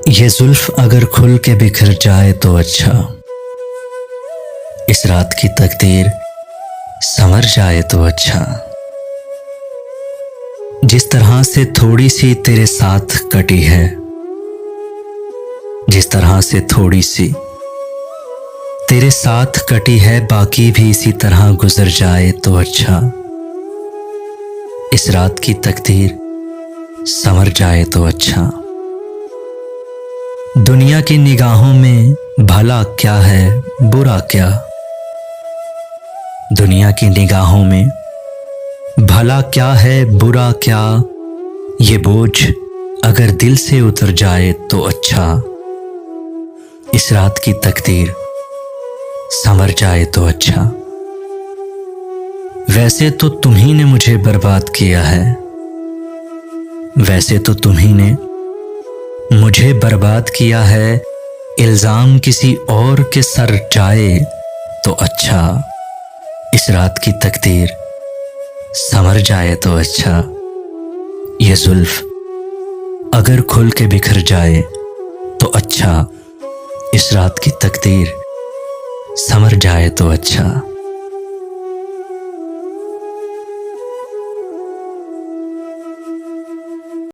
ये जुल्फ अगर खुल के बिखर जाए तो अच्छा, इस रात की तकदीर संवर जाए तो अच्छा। जिस तरह से थोड़ी सी तेरे साथ कटी है, जिस तरह से थोड़ी सी तेरे साथ कटी है, बाकी भी इसी तरह गुजर जाए तो अच्छा। इस रात की तकदीर संवर जाए तो अच्छा। दुनिया की निगाहों में भला क्या है बुरा क्या, दुनिया की निगाहों में भला क्या है बुरा क्या। ये बोझ अगर दिल से उतर जाए तो अच्छा। इस रात की तकदीर संवर जाए तो अच्छा। वैसे तो तुम्ही ने मुझे बर्बाद किया है, वैसे तो तुम्ही ने मुझे बर्बाद किया है। इल्जाम किसी और के सर जाए तो अच्छा। इस रात की तकदीर संवर जाए तो अच्छा। ये जुल्फ अगर खुल के बिखर जाए तो अच्छा। इस रात की तकदीर संवर जाए तो अच्छा।